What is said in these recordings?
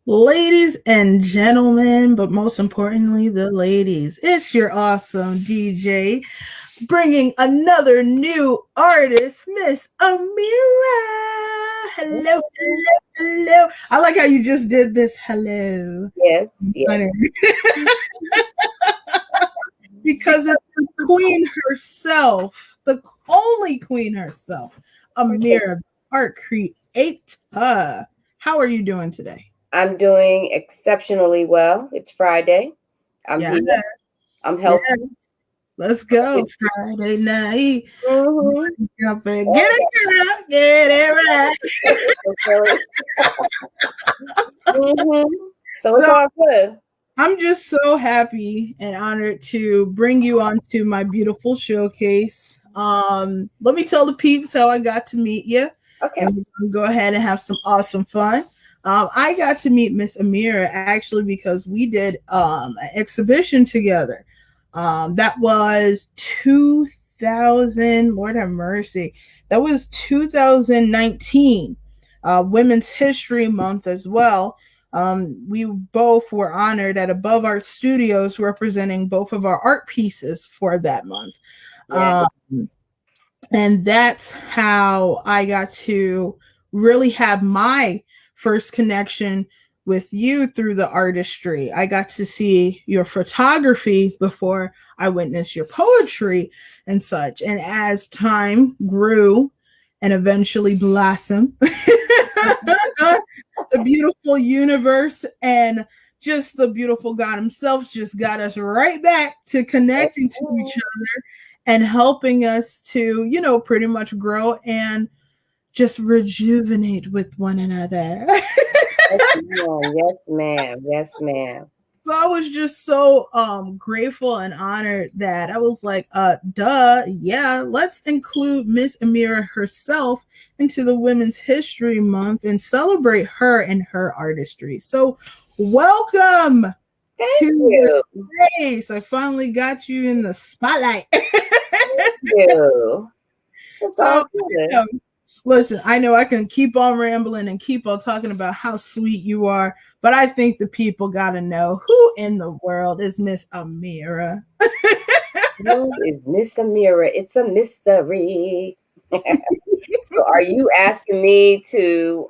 Ladies and gentlemen, but most importantly, the ladies, it's your awesome DJ bringing another new artist, Miss Amira. Hello, hello, hello. I like how you just did this. Hello. Yes, yes. Because it's the queen herself, the only queen herself, Amira, art creator. How are you doing today? I'm doing exceptionally well. It's Friday. I'm Yeah, here. I'm yeah. healthy. Let's go. Friday night. Mm-hmm. Get it, girl. Get it right. Mm-hmm. So it's So all good. I'm just so happy and honored to bring you onto my beautiful showcase. Let me tell the peeps how I got to meet you, Okay. and we're gonna go ahead and have some awesome fun. I got to meet Miss Amira actually because we did an exhibition together. That was 2000. Lord have mercy. That was 2019, Women's History Month as well. We both were honored at Above Art Studios, representing both of our art pieces for that month. Yeah. And that's how I got to really have my first connection with you through the artistry. I got to see your photography before I witnessed your poetry and such. And as time grew and eventually blossomed, the beautiful universe and just the beautiful God Himself just got us right back to connecting to each other and helping us to, pretty much grow and just rejuvenate with one another. Yes, ma'am. Yes, ma'am. So I was just so grateful and honored that I was like, duh, yeah, let's include Miss Amira herself into the Women's History Month and celebrate her and her artistry. So welcome Thank to you. this space. I finally got you in the spotlight. Thank you. It's all So good. listen, I know I can keep on rambling and keep on talking about how sweet you are, but I think the people got to know who in the world is Miss Amira. Who is Miss Amira? It's a mystery. So are you asking me to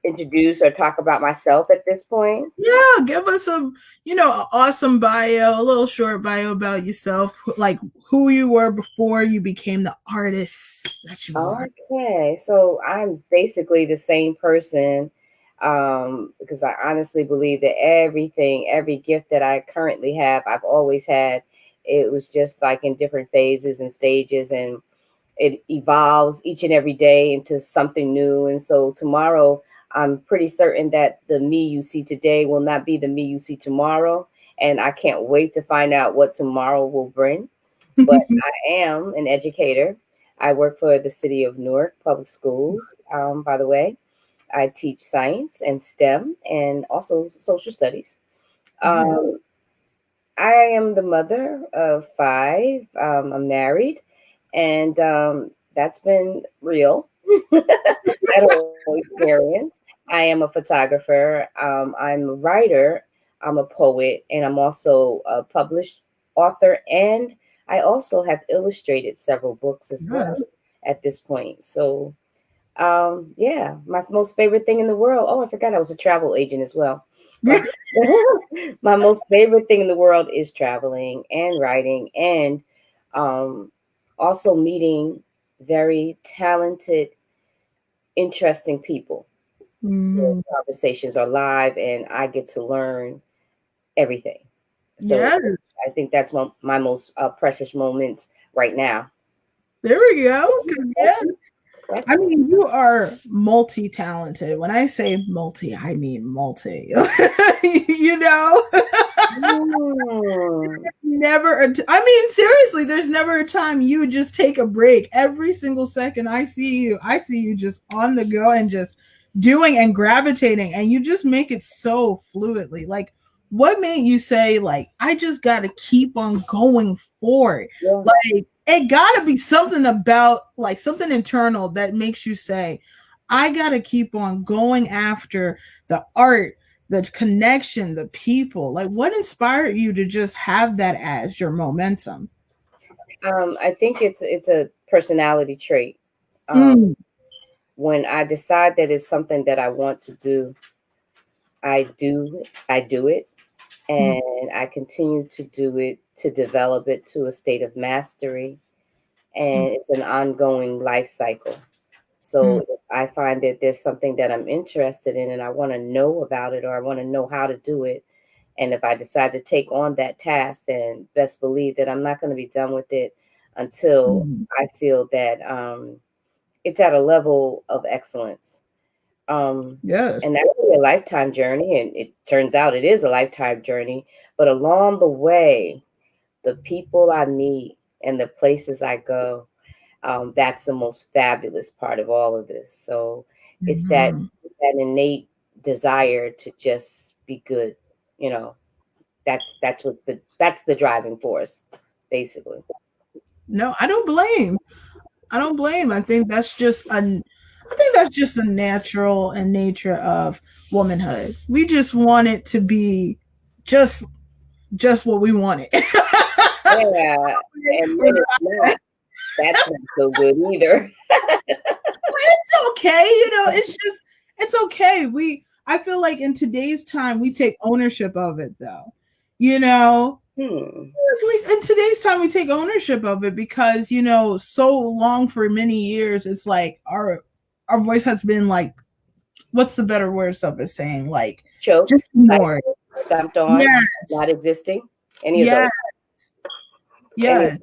introduce or talk about myself at this point? Yeah, give us an awesome bio, a little short bio about yourself, like who you were before you became the artist that you are. Okay, so I'm basically the same person because I honestly believe that every gift that I currently have, I've always had. It was just like in different phases and stages, and it evolves each and every day into something new. And so tomorrow, I'm pretty certain that the me you see today will not be the me you see tomorrow. And I can't wait to find out what tomorrow will bring. But I am an educator. I work for the City of Newark Public Schools, by the way. I teach science and STEM and also social studies. Nice. I am the mother of five. I'm married, and that's been real. That whole experience. I am a photographer. I'm a writer. I'm a poet, and I'm also a published author. And I also have illustrated several books as well Nice. at this point. So, yeah, my most favorite thing in the world. Oh, I forgot I was a travel agent as well. My, my most favorite thing in the world is traveling and writing and um, also meeting very talented, interesting people. The Mhm. conversations are live and I get to learn everything. So Yes. I think that's my most precious moments right now. There we go. 'Cause, That's yeah, it. That's I it. mean, you are multi-talented. When I say multi, I mean multi. you know, Mm. never. I mean, seriously, there's never a time you just take a break. Every single second I see you just on the go and just doing and gravitating, and you just make it so fluidly. Like, what made you say, like, I just got to keep on going forward? Yeah. Like, it got to be something about, like, something internal that makes you say, I got to keep on going after the art, the connection, the people. Like, what inspired you to just have that as your momentum? I think it's a personality trait. Um, Mm, when I decide that it's something that I want to do, I do it, mm, and I continue to do it to develop it to a state of mastery, mm, and it's an ongoing life cycle. mm, So if I find that there's something that I'm interested in and I want to know about it or I want to know how to do it, and if I decide to take on that task, then best believe that I'm not going to be done with it until mm. I feel that it's at a level of excellence. Yes. And that's really a lifetime journey, and it turns out it is a lifetime journey. But along the way, the people I meet and the places I go, that's the most fabulous part of all of this. So it's Mhm. that innate desire to just be good. You know, that's the driving force, basically. No, I don't blame. I don't blame. I think that's just a natural and nature of womanhood. We just want it to be just just what we want it. Yeah, and when it's not, that's not so good either. It's okay, it's okay. I feel like in today's time we take ownership of it though. You know, Hmm. in today's time we take ownership of it because so long for many years it's like our voice has been like, what's the better words of it saying, like just Choked, ignored. stifled, stomped on, Yes, not existing. Any of those. yes, Any of yes.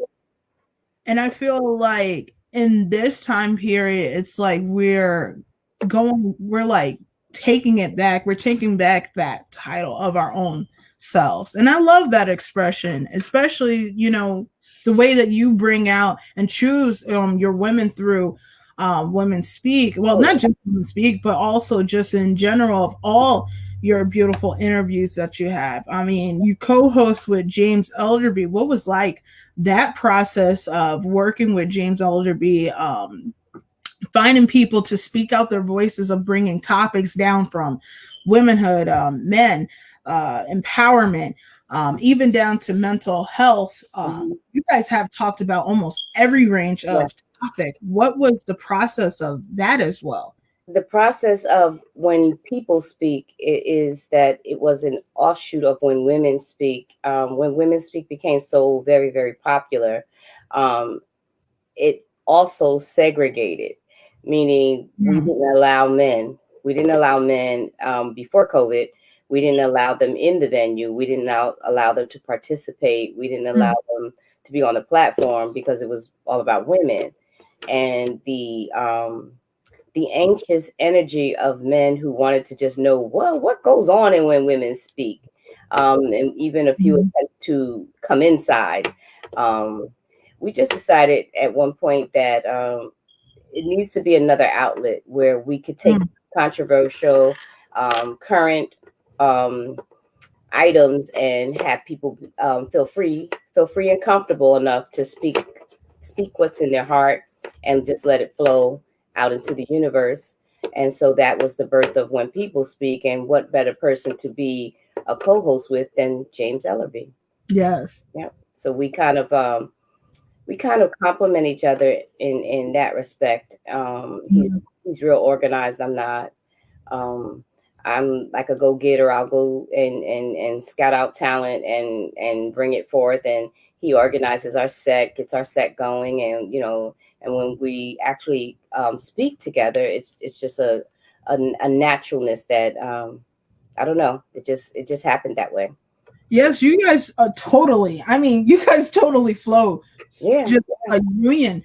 And I feel like in this time period, it's like we're like taking it back. We're taking back that title of our own selves. And I love that expression, especially, the way that you bring out and choose your women through Women Speak. Well, not those. just Women Speak, but also just in general of all your beautiful interviews that you have. I mean, you co-host with James Ellerbe. What was like that process of working with James Ellerbe, finding people to speak out their voices, of bringing topics down from womanhood, men, empowerment, even down to mental health. Mhm. You guys have talked about almost every range Yeah. of topic. What was the process of that as well? The process of when people speak is that it was an offshoot of when women speak. When women speak became so very, very popular, um, it also segregated, meaning Mm, we didn't allow men before COVID. We didn't allow them in the venue. We didn't allow them to participate. We didn't allow mm, them to be on the platform because it was all about women. And the anxious energy of men who wanted to just know, well, what goes on and when women speak, and even a few mm, attempts to come inside. Um, we just decided at one point that it needs to be another outlet where we could take mm. controversial, current um, items and have people feel free and comfortable enough to speak what's in their heart and just let it flow out into the universe. And so that was the birth of When People Speak. And what better person to be a co-host with than James Ellerbe? Yes. Yeah. So we kind of complement each other in that respect. Mm, He's real organized. I'm not. Um, I'm like a go getter. I'll go and scout out talent and bring it forth. And he organizes our set, gets our set going, and and when we actually speak together, it's just a naturalness that I don't know. It just happened that way. yes, you guys totally. I mean, you guys totally flow Yeah. just a union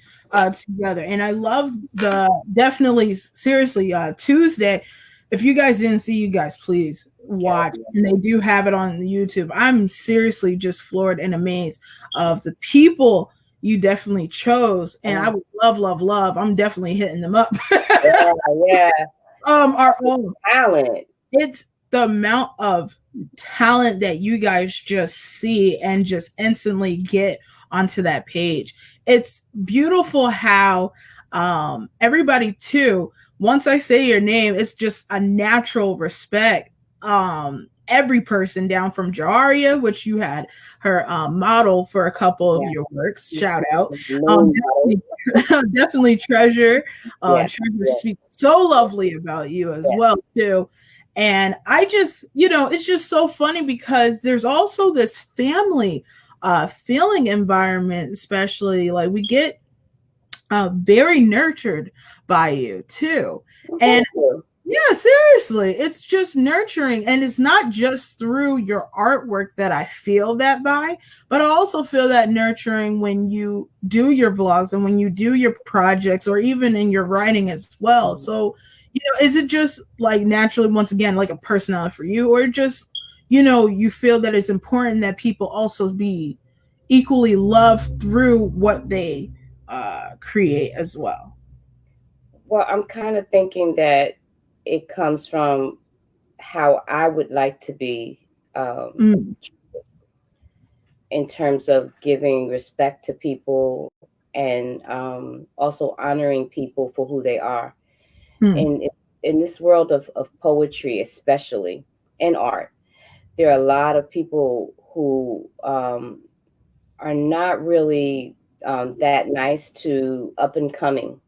together. And I love the definitely seriously Tuesday. If you guys didn't see, you guys please watch. And they do have it on YouTube. I'm seriously just floored and amazed of the people you definitely chose. And I would love, love, love. I'm definitely hitting them up. Yeah, yeah. Our own. Talent. It's the amount of talent that you guys just see and just instantly get onto that page. It's beautiful how everybody too, once I say your name, it's just a natural respect. Every person down from Jaria, which you had her model for a couple of Yeah. your works. She's Shout one of out. the main models. Definitely, definitely treasure. Yeah. Treasure Yeah. speaks so lovely about you as Yeah. well too. And I just, it's just so funny because there's also this family feeling environment, especially like we get very nurtured by you too. Well, And thank you. yeah, seriously, it's just nurturing. And it's not just through your artwork that I feel that by, but I also feel that nurturing when you do your vlogs and when you do your projects or even in your writing as well. So, is it just like naturally, once again, like a personality for you, or just, you feel that it's important that people also be equally loved through what they create as well? Well, I'm kind of thinking that it comes from how I would like to be, um, Mm, in terms of giving respect to people and also honoring people for who they are. mm, And in this world of poetry, especially and art, there are a lot of people who are not really that nice to up and coming,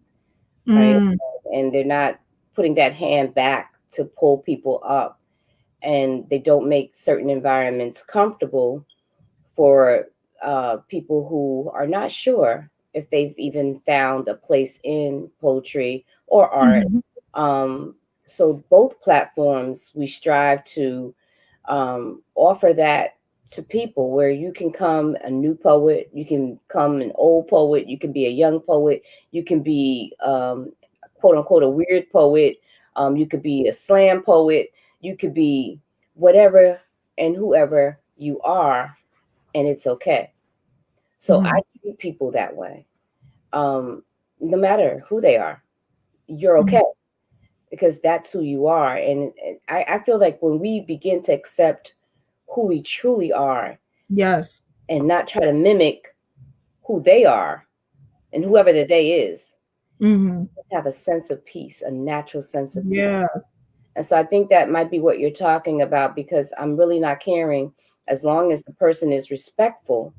right? mm, And they're not putting that hand back to pull people up, and they don't make certain environments comfortable for people who are not sure if they've even found a place in poetry or art. mhm, Um, so both platforms, we strive to offer that to people where you can come a new poet, you can come an old poet, you can be a young poet, you can be quote unquote a weird poet, you could be a slam poet, you could be whatever and whoever you are, and it's okay. So I mhm, treat people that way, no matter who they are. You're mhm. okay because that's who you are, and I feel like when we begin to accept who we truly are Yes. and not try to mimic who they are and whoever the they is, Mhm. just have a sense of peace, a natural sense of peace. Yeah. And so I think that might be what you're talking about, because I'm really not caring as long as the person is respectful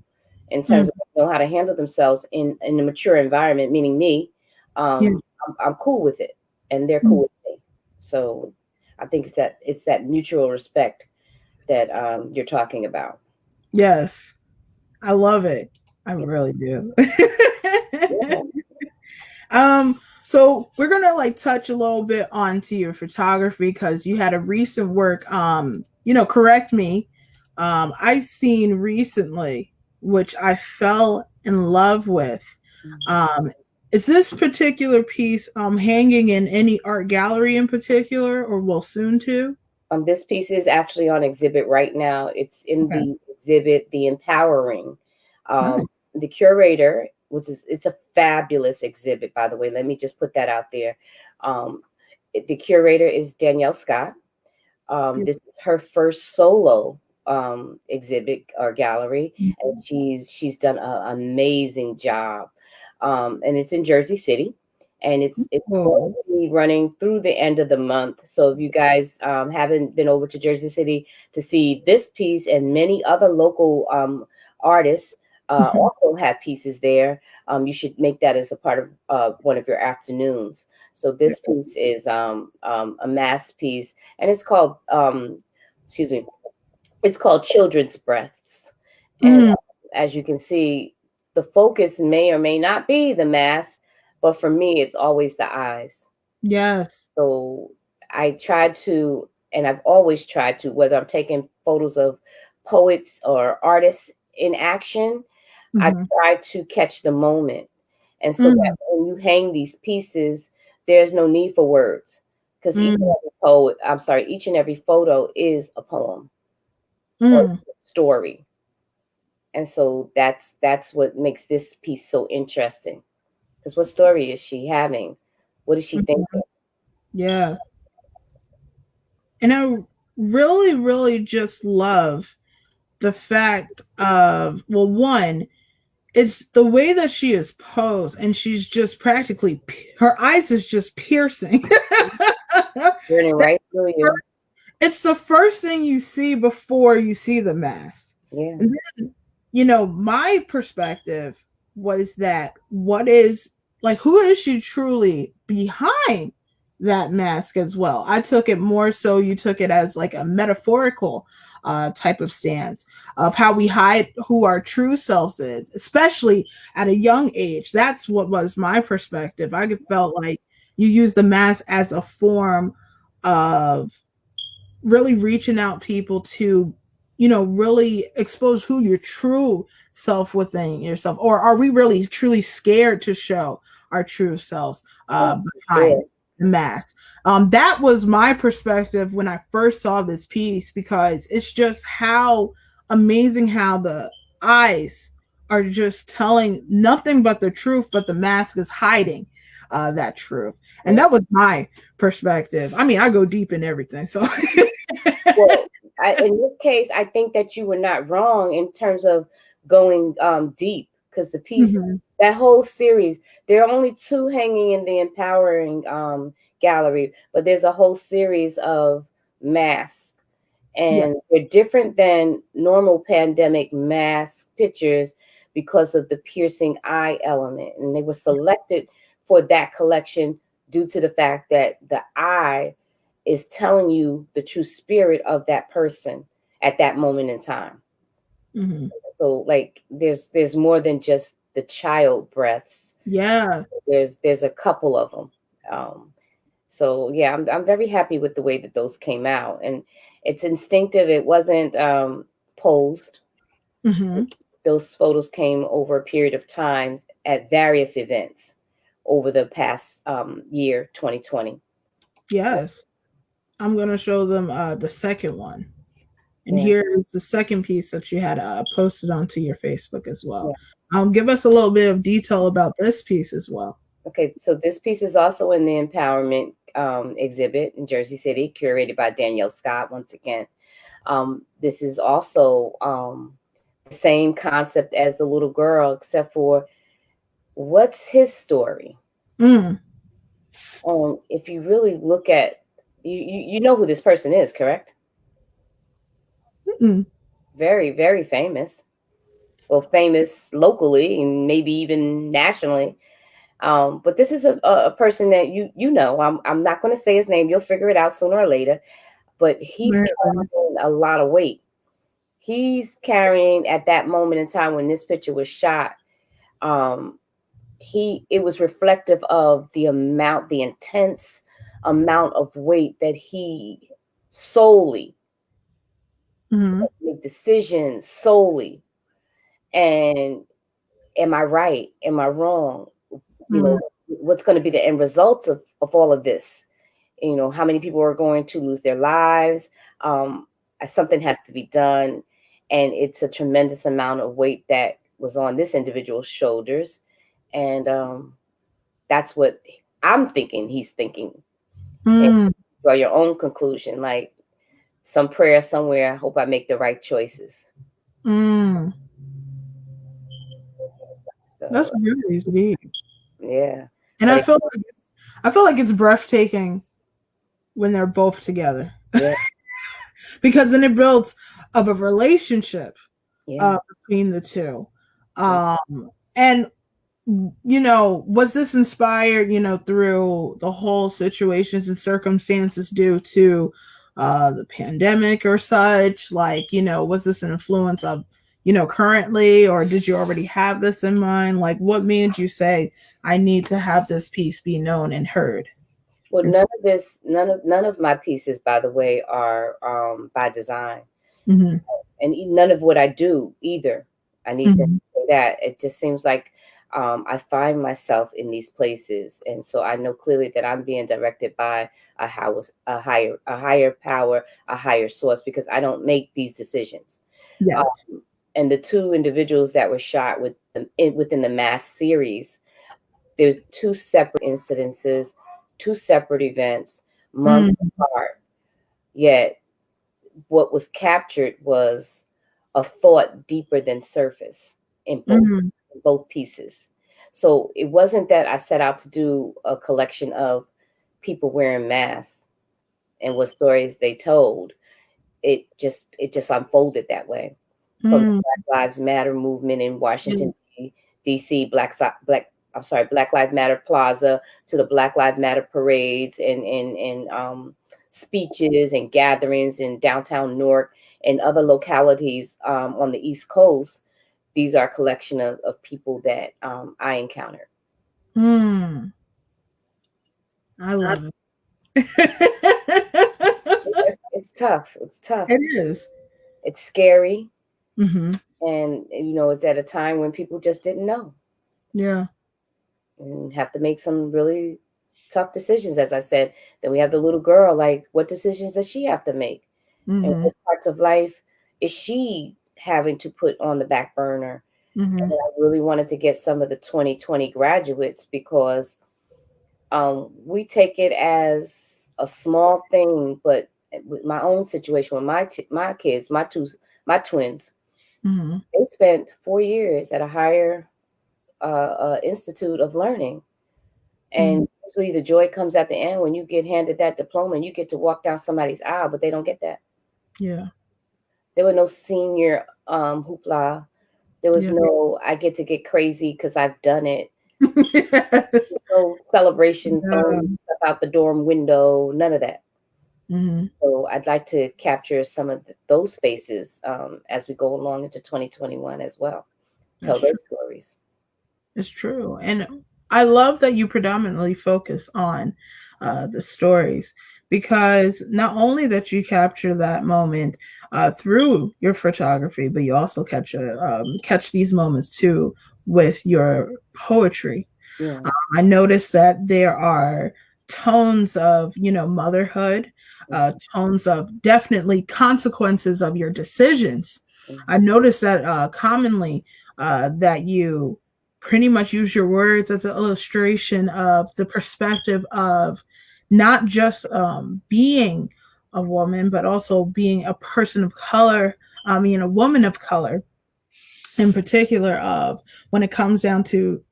in terms Mm. of know how to handle themselves in a mature environment, meaning me. Yeah. I'm cool with it, and they're Mm. cool with me. So I think it's that mutual respect that you're talking about. Yes. I love it. I really do. Yeah. So we're gonna like touch a little bit onto your photography because you had a recent work, correct me. I seen recently, which I fell in love with. Um, is this particular piece hanging in any art gallery in particular or will soon to? This piece is actually on exhibit right now. It's in Okay. the exhibit, The Empowering. Nice. The curator, which is it's a fabulous exhibit, by the way. Let me just put that out there. Um, the curator is Danielle Scott. This is her first solo exhibit or gallery, and Beautiful. she's done an amazing job. And it's in Jersey City, and it's going Oh. to be running through the end of the month. So if you guys haven't been over to Jersey City to see this piece and many other local artists also have pieces there, you should make that as a part of one of your afternoons. So this piece is a mass piece, and it's called excuse me, it's called Children's Breaths. And Mm, as you can see, the focus may or may not be the mass, but for me, it's always the eyes. yes. So I try to, and I've always tried to, whether I'm taking photos of poets or artists in action, I Mhm. try to catch the moment. And so that Mm, when you hang these pieces, there's no need for words, because each and mm, every poet, I'm sorry, each and every photo is a poem or mm, a story. And so that's what makes this piece so interesting. Because what story is she having? What is she thinking? mhm. Yeah. And I really, really just love the fact of, well, one, it's the way that she is posed, and she's just practically, her eyes is just piercing. Burning right through you. It's the first thing you see before you see the mask. Yeah. And then, you know, my perspective was that what is, like, who is she truly behind that mask as well? I took it more so, you took it as like a metaphorical type of stance of how we hide who our true selves is, especially at a young age. That's what was my perspective. I felt like you use the mask as a form of really reaching out people to, you know, really expose who your true self within yourself, or are we really truly scared to show our true selves behind Sure. the mask? That was my perspective when I first saw this piece, because it's just how amazing how the eyes are just telling nothing but the truth, but the mask is hiding that truth. And that was my perspective. I mean, I go deep in everything, so Well, in this case, I think that you were not wrong in terms of going deep, because the piece, Mhm. that whole series, there are only two hanging in the empowering gallery, but there's a whole series of masks, Yeah. and they're different than normal pandemic mask pictures because of the piercing eye element, and they were selected for that collection due to the fact that the eye is telling you the true spirit of that person at that moment in time. Mhm. So like there's more than just the child breaths. Yeah. There's a couple of them. So yeah, I'm very happy with the way that those came out, and it's instinctive. It wasn't posed. Mhm. Those photos came over a period of time at various events over the past year, 2020. Yes. I'm gonna show them the second one. And Yeah, here is the second piece that you had posted onto your Facebook as well. yeah. Give us a little bit of detail about this piece as well. Okay, so this piece is also in the empowerment exhibit in Jersey City, curated by Danielle Scott once again. This is also the same concept as the little girl, except for what's his story? Mm. If you really look at, you know who this person is, correct? Mm. Very, very famous. Well, famous locally and maybe even nationally. But this is a person that you know. I'm not going to say his name. You'll figure it out sooner or later. But he's Really? carrying a lot of weight. He's carrying at that moment in time when this picture was shot. Um, it was reflective of the intense amount of weight that he solely Mhm. make decisions solely. And am I right? Am I wrong? You Mm. know, what's going to be the end results of all of this? You know, how many people are going to lose their lives? Um, Something has to be done. And it's a tremendous amount of weight that was on this individual's shoulders. And that's what I'm thinking he's thinking. And Mm. draw your own conclusion. Like some prayer somewhere, I hope I make the right choices. Mm. That's So, really deep. yeah. And But I feel like it's breathtaking when they're both together, yeah, because then it builds of a relationship yeah. between the two. And you know, was this inspired, you know, through the whole situations and circumstances due to the pandemic or such? Like, you know, was this an influence of, you know, currently, or did you already have this in mind? Like, what made you say, I need to have this piece be known and heard? Well, And none of my pieces, by the way, are by design, mhm, and none of what I do either. I need to mhm, say that it just seems like I find myself in these places, and so I know clearly that I'm being directed by a higher power, a higher source, because I don't make these decisions. yes. And the two individuals that were shot within the mass series, there's two separate incidences, two separate events, months Mm, apart. Yet what was captured was a thought deeper than surface in both mhm, both pieces. So it wasn't that I set out to do a collection of people wearing masks and what stories they told. It just unfolded that way. From the Mm. Black Lives Matter movement in Yeah. Washington D.C., Black Lives Matter Plaza, to the Black Lives Matter parades and speeches and gatherings in downtown Newark and other localities on the East Coast. These are a collection of people that I encountered. Mm. I love it. It's tough. It's tough. It is. It's scary, Mm-hmm. and it's at a time when people just didn't know Yeah. and have to make some really tough decisions. As I said, then we have the little girl. Like, what decisions does she have to make, and Mm-hmm. what parts of life is she having to put on the back burner? Mm-hmm. And I really wanted to get some of the 2020 graduates because we take it as a small thing, but with my own situation with my kids, my twins, Mm-hmm. they spent 4 years at a higher institute of learning, Mm-hmm. and usually the joy comes at the end when you get handed that diploma and you get to walk down somebody's aisle, but they don't get that. Yeah. There were no senior hoopla. There was Yeah. no I get to get crazy because I've done it. Yes. No celebration Yeah. throwing stuff out the dorm window. None of that. Mm-hmm. So I'd like to capture some of those faces as we go along into 2021 as well. Tell That's true. those stories. It's true. And I love that you predominantly focus on the stories, because not only that you capture that moment through your photography, but you also catch these moments too with your poetry. Yeah. I noticed that there are tones of, motherhood, Mhm. tones of definitely consequences of your decisions. I Mhm. noticed that commonly that you pretty much use your words as an illustration of the perspective of not just being a woman, but also being a person of color. I mean, a woman of color in particular, of when it comes down to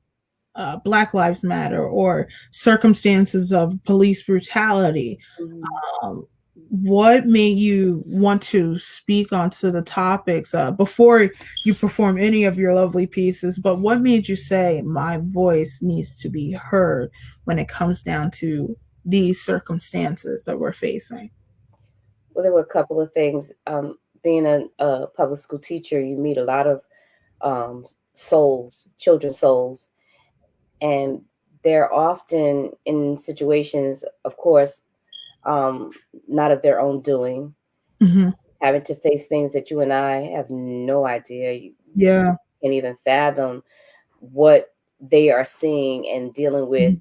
Black Lives Matter or circumstances of police brutality. Mhm. Um, what made you want to speak onto the topics before you perform any of your lovely pieces? But what made you say my voice needs to be heard when it comes down to these circumstances that we're facing? Well, there were a couple of things. Being a public school teacher, you meet a lot of souls, children's souls, and they're often in situations, of course, um, not of their own doing, Hmm. having to face things that you and I have no idea. You Yeah. can't even fathom what they are seeing and dealing with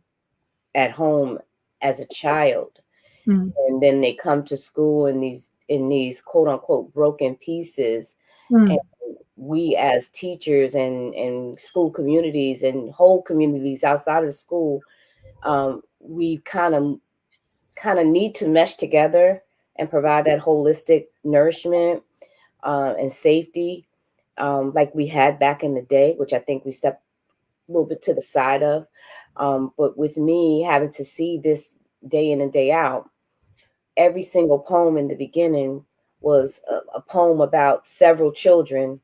at home as a child. Mm-hmm. And then they come to school in these quote unquote broken pieces. And we as teachers and school communities and whole communities outside of school, we kind of need to mesh together and provide that holistic nourishment and safety, like we had back in the day, which I think we stepped a little bit to the side of. But with me having to see this day in and day out, every single poem in the beginning was a poem about several children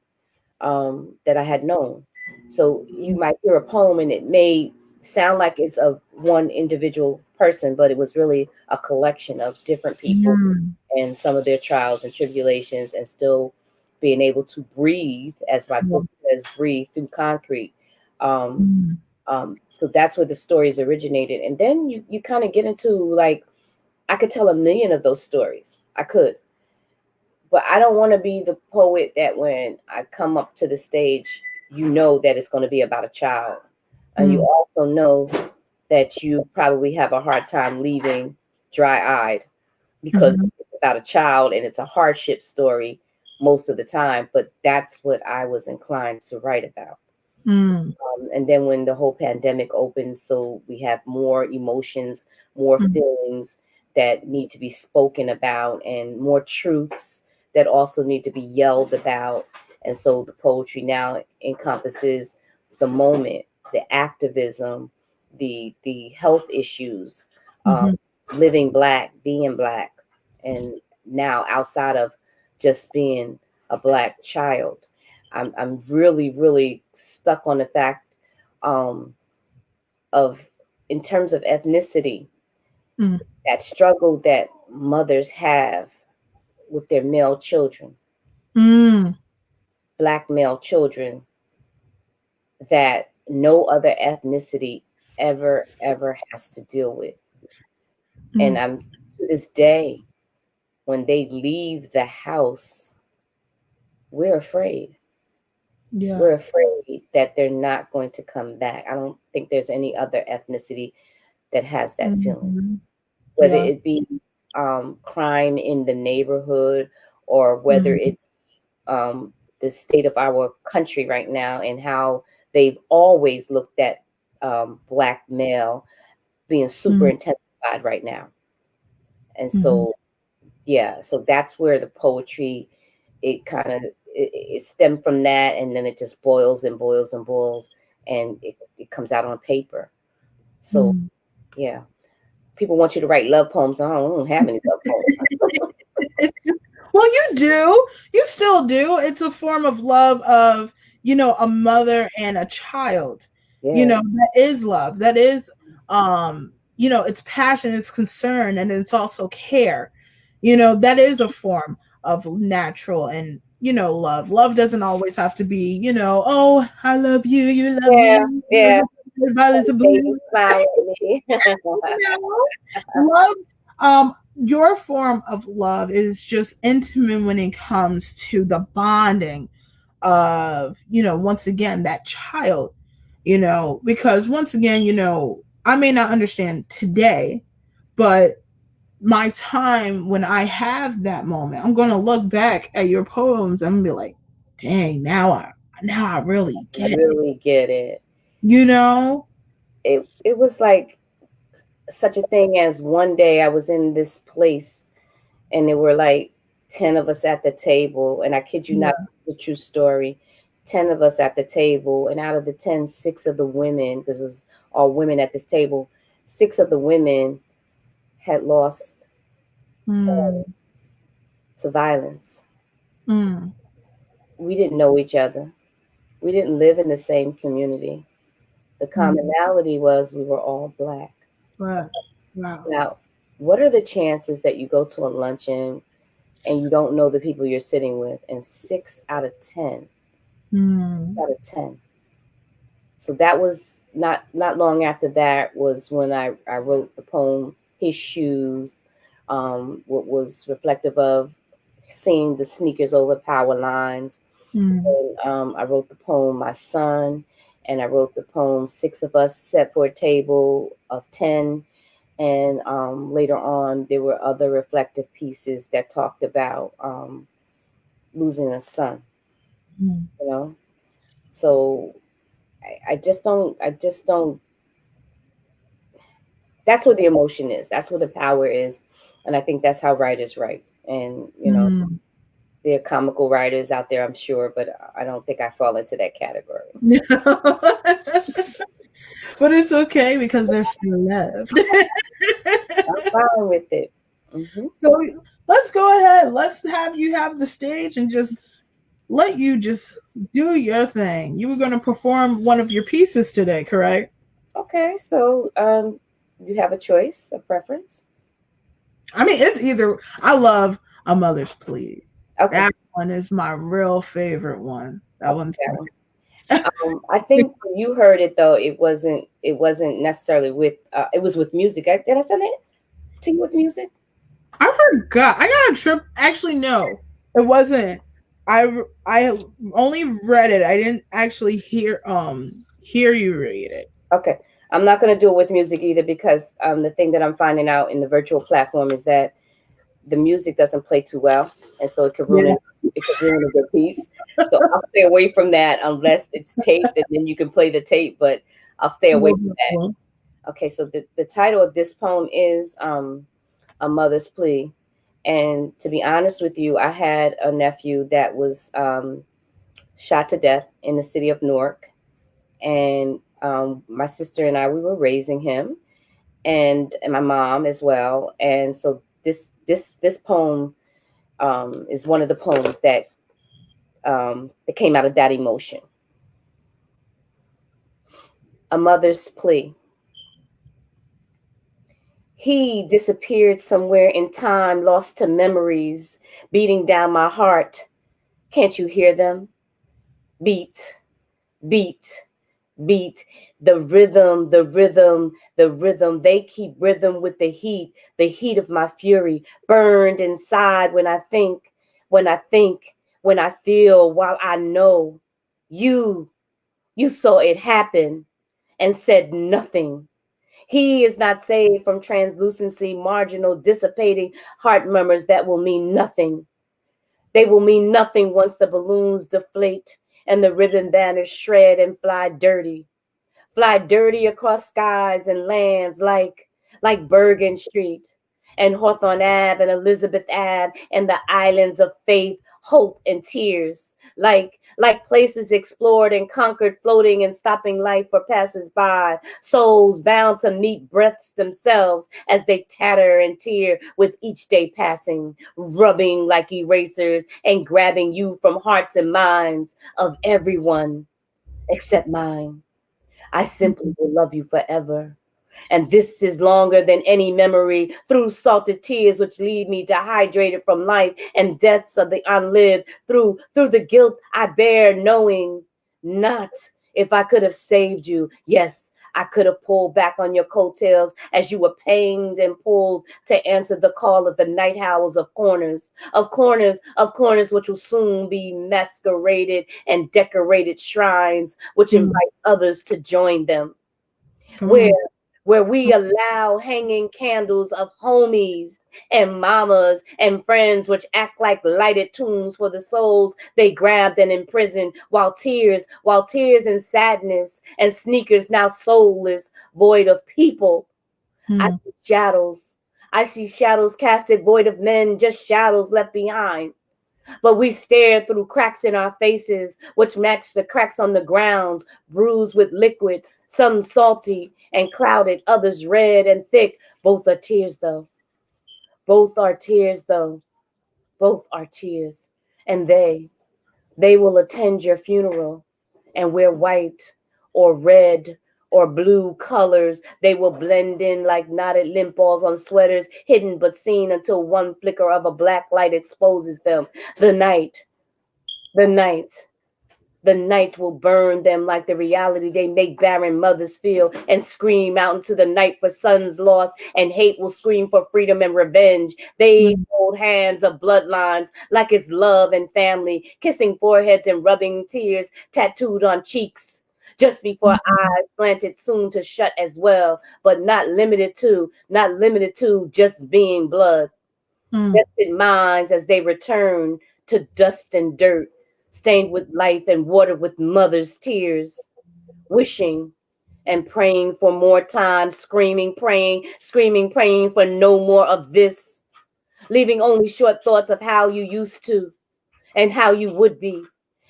that I had known. So you might hear a poem and it may sound like it's of one individual person, but it was really a collection of different people Mm-hmm. and some of their trials and tribulations, and still being able to breathe, as my book says, breathe through concrete. Um, so that's where the stories originated. And then you kind of get into, like, I could tell a million of those stories. I could. But I don't want to be the poet that when I come up to the stage, you know that it's going to be about a child. And you Mm-hmm. also know that you probably have a hard time leaving dry-eyed because Mm-hmm. it's about a child and it's a hardship story most of the time. But that's what I was inclined to write about. Mm-hmm. And then when the whole pandemic opened, so we have more emotions, more feelings that need to be spoken about, and more truths that also need to be yelled about. And so the poetry now encompasses the moment, the activism, the health issues, um, Mm-hmm. living Black, being Black, and now outside of just being a Black child. I'm really, really stuck on the fact um, of, in terms of ethnicity, Mm. that struggle that mothers have with their male children, Mm. Black male children, that no other ethnicity ever has to deal with. And Mm. I'm, to this day, when they leave the house, we're afraid. Yeah. We're afraid that they're not going to come back. I don't think there's any other ethnicity that has that feeling, Mm-hmm. whether Yeah. it be crime in the neighborhood, or whether Mm-hmm. it the state of our country right now, and how they've always looked at Black male being super Mm. intensified right now. And Mm-hmm. so, yeah, so that's where the poetry, it kind of, it stemmed from that, and then it just boils and boils and boils, and it comes out on paper. So, Mm. yeah, people want you to write love poems. I don't have any love poems. Well, you do. You still do. It's a form of love of, a mother and a child. Yeah, That is love. That is it's passion, it's concern, and it's also care. That is a form of natural and love. Love doesn't always have to be, oh, I love you, you love yeah, me. yeah. Violets of Baby, blue. smile at me. Love, your form of love is just intimate when it comes to the bonding of, once again, that child, because once again, I may not understand today, but my time when I have that moment, I'm going to look back at your poems and be like, dang, now I really get it, Really get it. you know? It was like such a thing as, one day I was in this place, and there were like 10 of us at the table, and I kid you not, Yeah. it's a true story. 10 of us at the table, and out of the 10, six of the women, because it was all women at this table, six of the women had lost Mm, sons to violence. mm, We didn't know each other. We didn't live in the same community. The mm. commonality was we were all Black. Wow. Wow. Now, what are the chances that you go to a luncheon and you don't know the people you're sitting with? And 6 Mm, out of 10. So that was not long after that was when I wrote the poem His Shoes, what was reflective of seeing the sneakers over power lines. mm, And I wrote the poem My Son, and I wrote the poem Six of Us Set for a Table of 10. And later on, there were other reflective pieces that talked about losing a son, mm, you know? So I just don't, that's where the emotion is. That's where the power is. And I think that's how writers write. And, mm. there are comical writers out there, I'm sure, but I don't think I fall into that category. But it's okay because there's still left. I'm fine with it. Hmm. So let's go ahead. Let's have you have the stage and just let you just do your thing. You were going to perform one of your pieces today, correct? Okay, so you have a choice, a preference? I mean, it's either. I love A Mother's Plea. Okay, That one is my real favorite one. That okay, one's that my one. I think when you heard it though, it wasn't necessarily with it was with music. Did I send it to you with music? I forgot. I got a trip. Actually, no, it wasn't. I only read it. I didn't actually hear you read it. Okay. I'm not going to do it with music either, because the thing that I'm finding out in the virtual platform is that the music doesn't play too well, and so Yeah. it could ruin a good piece. So I'll stay away from that unless it's taped, and then you can play the tape. But I'll stay away from that. Okay. So the title of this poem is A Mother's Plea, and to be honest with you, I had a nephew that was shot to death in the city of Newark. and my sister and I, we were raising him, and my mom as well. And so this poem is one of the poems that came out of that emotion. A mother's plea. He disappeared somewhere in time, lost to memories, beating down my heart. Can't you hear them? Beat, beat, beat. The rhythm, the rhythm, the rhythm. They keep rhythm with the heat of my fury, burned inside when I think, when I think, when I feel, while I know. You, you saw it happen and said nothing. He is not saved from translucency, marginal, dissipating heart murmurs that will mean nothing. They will mean nothing once the balloons deflate and the ribbon banners shred and fly dirty across skies and lands like Bergen Street and Hawthorne Ave and Elizabeth Ave and the islands of faith, hope, and tears, like places explored and conquered, floating and stopping life for passers-by, souls bound to meet breaths themselves as they tatter and tear with each day passing, rubbing like erasers and grabbing you from hearts and minds of everyone except mine. I simply will love you forever. And this is longer than any memory, through salted tears which lead me dehydrated from life and deaths of the unlived, through the guilt I bear, knowing not if I could have saved you. Yes, I could have pulled back on your coattails as you were pained and pulled to answer the call of the night owls of corners, of corners which will soon be masqueraded and decorated shrines which invite others to join them. Come Where on. where we allow hanging candles of homies and mamas and friends which act like lighted tombs for the souls they grabbed and imprisoned, while tears and sadness and sneakers now soulless, void of people. I Mm. see shadows. I see shadows casted void of men, just shadows left behind. But we stare through cracks in our faces, which match the cracks on the grounds, bruised with liquid, some salty and clouded, others red and thick. Both are tears, though. Both are tears, though. Both are tears. And they will attend your funeral and wear white or red or blue colors. They will blend in like knotted lint balls on sweaters, hidden but seen until one flicker of a black light exposes them. The night, the night, the night will burn them like the reality they make barren mothers feel and scream out into the night for sons lost, and hate will scream for freedom and revenge. They Mm. hold hands of bloodlines like it's love and family, kissing foreheads and rubbing tears tattooed on cheeks. Just before eyes slanted soon to shut as well, but not limited to just being blood. Mm. Tested minds as they return to dust and dirt, stained with life and watered with mother's tears, wishing and praying for more time, screaming, praying for no more of this, leaving only short thoughts of how you used to and how you would be,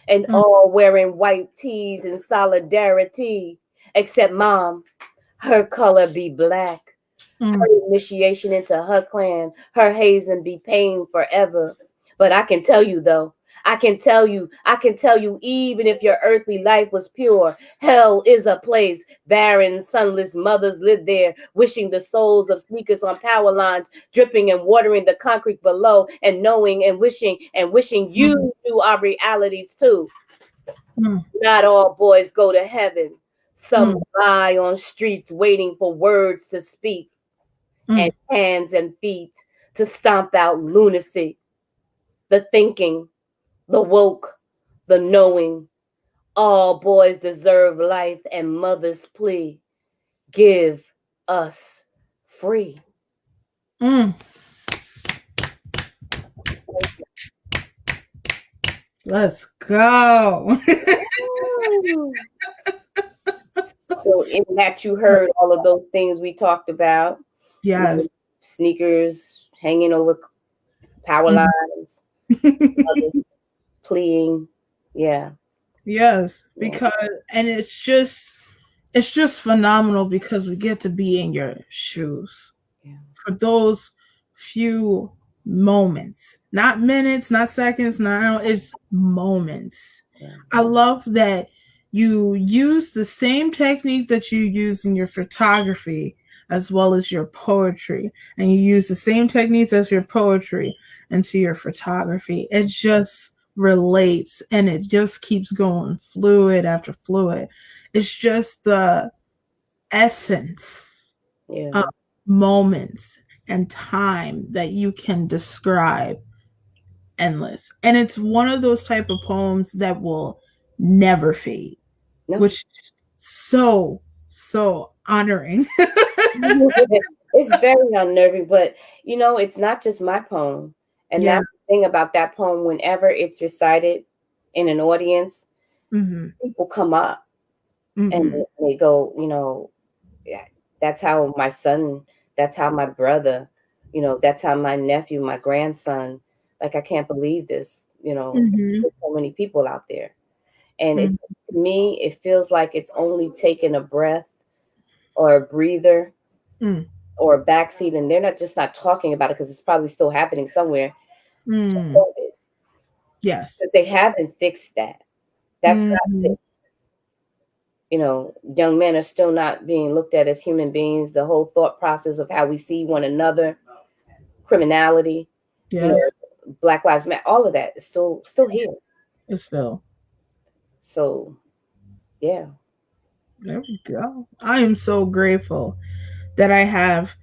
and Mm. all wearing white tees in solidarity, except mom, her color be black, her Mm. initiation into her clan, her hazing be pain forever. But I can tell you though, I can tell you, even if your earthly life was pure, hell is a place. Barren, sunless mothers live there, wishing the souls of sneakers on power lines, dripping and watering the concrete below, and knowing and wishing Mm. you knew our realities too. Mm. Not all boys go to heaven. Some Mm. lie on streets waiting for words to speak and Mm. hands and feet to stomp out lunacy, the thinking, the woke, the knowing. All boys deserve life, and mother's plea, give us free. Mm. Let's go. So in that you heard all of those things we talked about, you know, Yes. sneakers hanging over power Mhm. lines, mothers pleading, yeah. Yes, Yeah, because and it's just phenomenal because we get to be in your shoes yeah, for those few moments, not minutes, not seconds, not it's moments. yeah. I love that you use the same technique that you use in your photography as well as your poetry, and you use the same techniques as your poetry into your photography. It just relates and it just keeps going fluid after fluid. It's just the essence Yeah. of moments and time that you can describe endless. And it's one of those type of poems that will never fade, No. which is so honoring. It's very unnerving, but it's not just my poem. And Yeah. that's the thing about that poem, whenever it's recited in an audience, Mhm. people come up and Mhm. they go, yeah, that's how my son, that's how my brother, that's how my nephew, my grandson, like, I can't believe this, Mhm. there's so many people out there. And Mhm. to me, it feels like it's only taking a breath or a breather Mm. or a backseat, and they're not talking about it because it's probably still happening somewhere. Mm. But Yes. they haven't fixed that. That's not Mhm. fixed. Young men are still not being looked at as human beings. The whole thought process of how we see one another, criminality, you know, Yes. Black Lives Matter, all of that is still here. It's still. So yeah, There we go. I am so grateful that I have,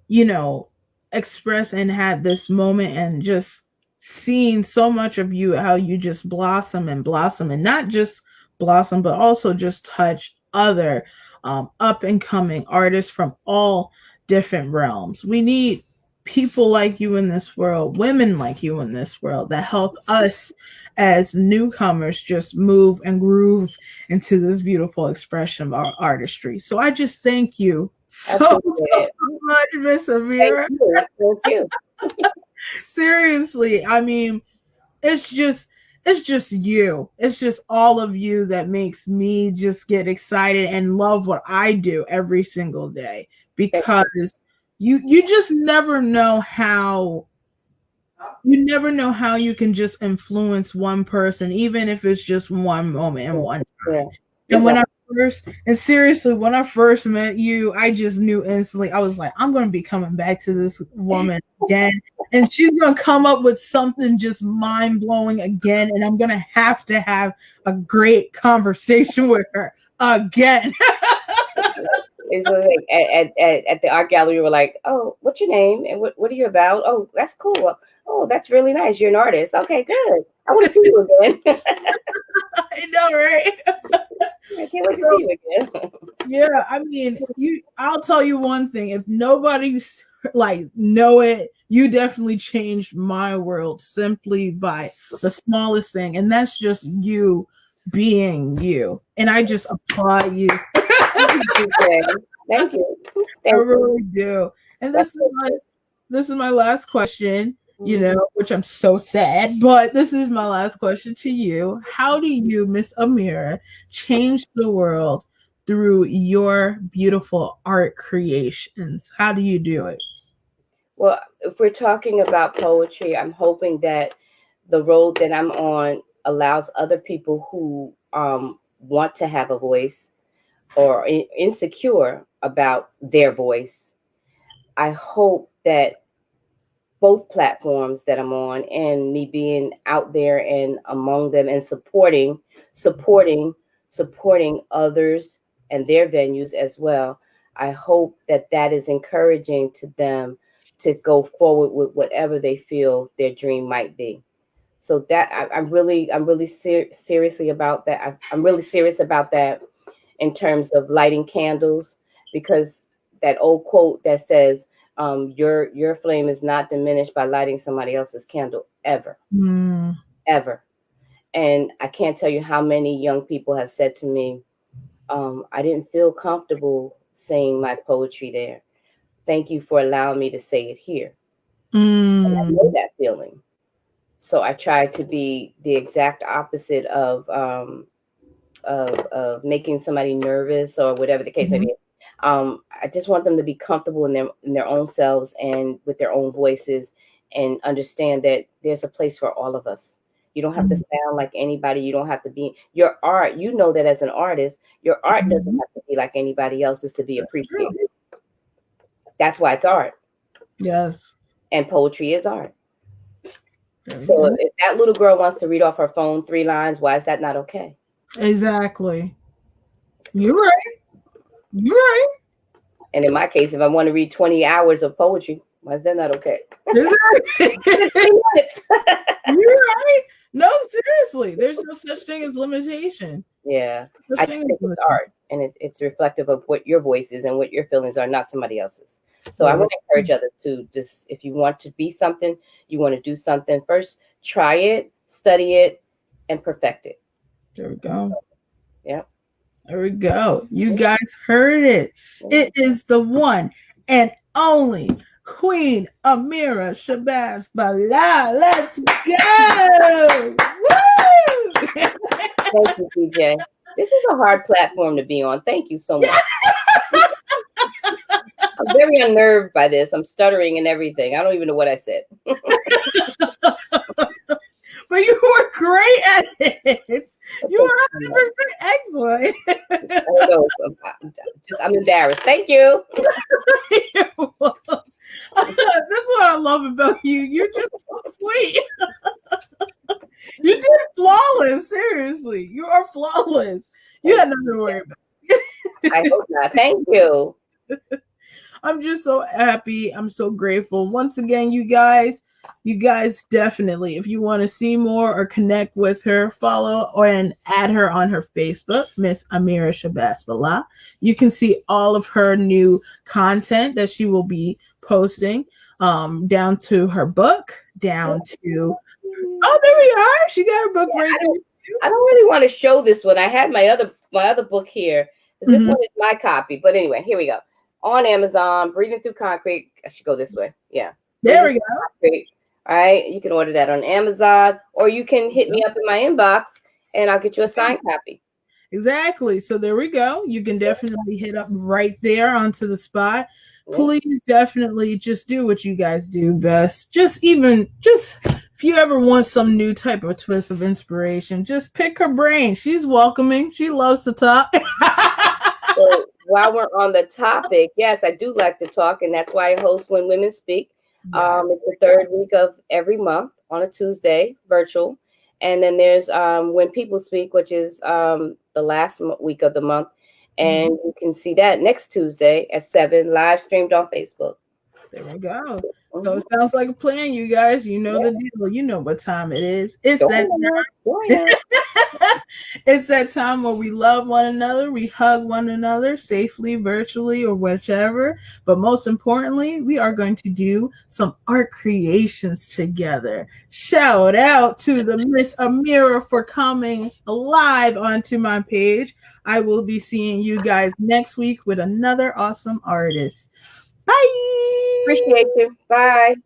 you know, expressed and had this moment and just seen so much of you, how you just blossom and not just blossom, but also just touch other up and coming artists from all different realms. We need people like you in this world, women like you in this world that help us as newcomers just move and groove into this beautiful expression of our artistry. So I just thank you I so, appreciate so it. much, Miss Thank Amira. you. Thank you. Seriously, I mean, it's just it's just you. It's just all of you that makes me just get excited and love what I do every single day Thank because you just never know how you can just influence one person, even if it's just one moment and you. one Yeah, time. you're And right. when I first met you, I just knew instantly. I was like, I'm going to be coming back to this woman again, and she's going to come up with something just mind blowing again, and I'm going to have a great conversation with her again. It's just like at the art gallery, we're like, "Oh, what's your name and what are you about? Oh, that's cool. Oh, that's really nice. You're an artist. Okay, good. I want to see you again. I know, right? I can't wait to So see you again." yeah, I mean, I'll tell you one thing. If nobody's like know it, you definitely changed my world simply by the smallest thing, and that's just you being you. And I just applaud you. Okay. Thank you. I Thank you. really do. And That's so good. this is my last question, Mhm. which I'm so sad, but this is my last question to you. How do you, Miss Amira, change the world through your beautiful art creations? How do you do it? Well, if we're talking about poetry, I'm hoping that the road that I'm on allows other people who want to have a voice or insecure about their voice. I hope that both platforms that I'm on and me being out there and among them and supporting, supporting others and their venues as well. I hope that that is encouraging to them to go forward with whatever they feel their dream might be. So that I'm really seriously about that. I'm really serious about that in terms of lighting candles, because that old quote that says, your flame is not diminished by lighting somebody else's candle ever, Mm, ever. And I can't tell you how many young people have said to me, I didn't feel comfortable saying my poetry there. Thank you for allowing me to say it here. And I know mm, that feeling. So I try to be the exact opposite of of making somebody nervous or whatever the case may be. I just want them to be comfortable in their own selves and with their own voices, and understand that there's a place for all of us. You don't have to sound like anybody. You don't have to be your art. You know that as an artist, your art doesn't have to be like anybody else's to be appreciated. That's why it's art. Yes. And poetry is art. So if that little girl wants to read off her phone 3 lines, why is that not okay? Exactly. You're right. You're right. And in my case, if I want to read 20 hours of poetry, why is that not okay? Exactly. You're right. No, seriously. There's no such thing as limitation. Yeah. I just think it's art, and it's reflective of what your voice is and what your feelings are, not somebody else's. So I want to encourage others to just, if you want to be something, you want to do something, first try it, study it, and perfect it. There we go. Yeah. There we go. You guys heard it. It is the one and only Queen Ameerah Shabazz-Bilal. Let's go. Woo! Thank you, DJ. This is a hard platform to be on. Thank you so much. I'm very unnerved by this. I'm stuttering and everything. I don't even know what I said. But you were great at it. You were 100% excellent. I know. I'm embarrassed. Thank you. That's what I love about you. You're just so sweet. You did flawless. Seriously. You are flawless. You had nothing to worry about. I hope not. Thank you. I'm just so happy. I'm so grateful. Once again, you guys definitely, if you want to see more or connect with her, follow and add her on her Facebook, Miss Ameerah Shabazz-Bilal. You can see all of her new content that she will be posting, down to her book, down to, oh, there we are. She got her book right there. I don't really want to show this one. I had my other book here. This one is my copy. But anyway, here we go. On Amazon, Breathing Through Concrete. I should go this way. Yeah. There we go. Concrete. All right. You can order that on Amazon, or you can hit me up in my inbox and I'll get you a signed copy. Exactly. So there we go. You can definitely hit up right there onto the spot. Please definitely just do what you guys do best. Just if you ever want some new type of twist of inspiration, just pick her brain. She's welcoming. She loves to talk. So while we're on the topic, yes, I do like to talk, and that's why I host When Women Speak. It's the third week of every month on a Tuesday, virtual. And then there's When People Speak, which is the last week of the month. And you can see that next Tuesday at 7, live streamed on Facebook. There we go. So it sounds like a plan, you guys. You know the deal. You know what time it is. It's that time. It's that time where we love one another. We hug one another safely, virtually, or whichever. But most importantly, we are going to do some art creations together. Shout out to the Miss Amira for coming live onto my page. I will be seeing you guys next week with another awesome artist. Bye. Appreciate you. Bye.